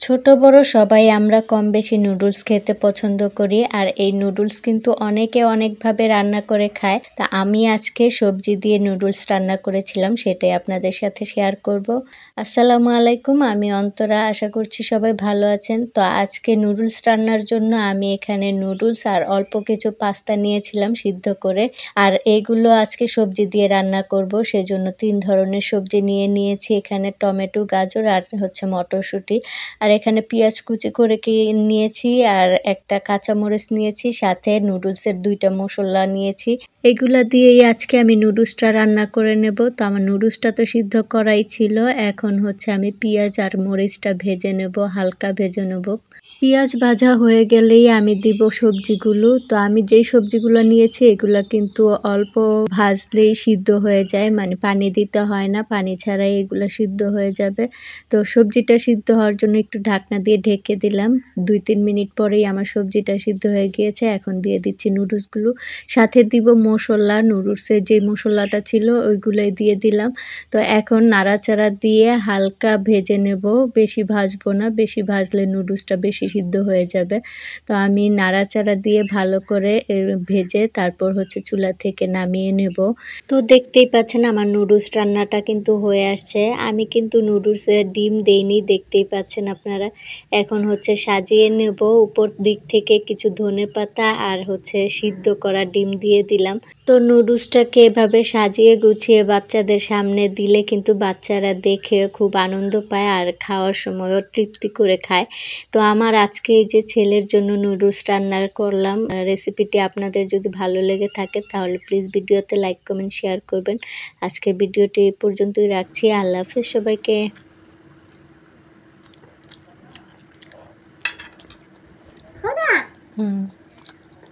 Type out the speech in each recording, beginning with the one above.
ছোট বড় সবাই আমরা কম বেশি নুডলস খেতে পছন্দ করি আর এই নুডলস কিন্তু অনেকে অনেকভাবে রান্না করে খায়। তা আমি আজকে সবজি দিয়ে নুডলস রান্না করেছিলাম, সেটাই আপনাদের সাথে শেয়ার করব। আসসালামু আলাইকুম, আমি অন্তরা। আশা করছি সবাই ভালো আছেন। তো আজকে নুডলস রান্নার জন্য আমি এখানে নুডলস আর অল্প কিছু পাস্তা নিয়েছিলাম সিদ্ধ করে, আর এইগুলো আজকে সবজি দিয়ে রান্না করব। সেজন্য 3 ধরনের সবজি নিয়েছি। এখানে টমেটো, গাজর আর হচ্ছে মটরশুঁটি। আর এখানে পেঁয়াজ কুচি করে নিয়েছি আর একটা কাঁচামরিচ নিয়েছি, সাথে নুডলসের 2টা মশলা নিয়েছি। এগুলা দিয়েই আজকে আমি নুডলসটা রান্না করে নেব। তো আমার নুডলসটা তো সিদ্ধ করাই ছিল, এখন হচ্ছে আমি পেঁয়াজ আর মরিচটা ভেজে নেব, হালকা ভেজে নেব। পেঁয়াজ ভাজা হয়ে গেলেই আমি দিব সবজিগুলো। তো আমি যেই সবজিগুলো নিয়েছি এগুলো কিন্তু অল্প ভাজলেই সিদ্ধ হয়ে যায়, মানে পানি দিতে হয় না, পানি ছাড়াই এগুলো সিদ্ধ হয়ে যাবে। তো সবজিটা সিদ্ধ হওয়ার জন্য একটু ঢাকনা দিয়ে ঢেকে দিলাম। 2-3 মিনিট পরেই আমার সবজিটা সিদ্ধ হয়ে গিয়েছে। এখন দিয়ে দিচ্ছি নুডলসগুলো, সাথে দিব মশলা। নুডলসের যে মশলাটা ছিল ওইগুলোই দিয়ে দিলাম। তো এখন নাড়াচাড়া দিয়ে হালকা ভেজে নেব, বেশি ভাজবো না, বেশি ভাজলে নুডলসটা বেশি সিদ্ধ হয়ে যাবে। তো আমি নাড়াচাড়া দিয়ে ভালো করে ভেজে তারপর হচ্ছে চুলা থেকে নামিয়ে নেব। তো দেখতেই পাচ্ছেন আমার নুডলস রান্নাটা কিন্তু হয়ে আসছে। আমি কিন্তু নুডলসে ডিম দেইনি, দেখতেই পাচ্ছেন আপনারা। এখন হচ্ছে সাজিয়ে নেব, উপর দিক থেকে কিছু ধনেপাতা আর হচ্ছে সিদ্ধ করা ডিম দিয়ে দিলাম। তো নুডলসটাকে এভাবে সাজিয়ে গুছিয়ে বাচ্চাদের সামনে দিলে কিন্তু বাচ্চারা দেখে খুব আনন্দ পায় আর খাওয়ার সময়ও তৃপ্তি করে খায়। তো আমার আজকে এই যে ছেলের জন্য নুডলস রান্না করলাম। রেসিপিটি আপনাদের যদি ভালো লেগে থাকে তাহলে প্লিজ ভিডিওতে লাইক, কমেন্ট, শেয়ার করবেন। আজকের ভিডিওটি এই পর্যন্তই রাখছি। আল্লাহ হাফেজ সবাইকে।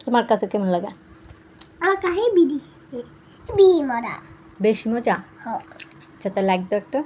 তোমার কাছে কেমন লাগে? আমার কাছে বিড়ি বিড়ি মজা, বেশি মজা। হ্যাঁ। আচ্ছা, তা লাইক দাও একটা।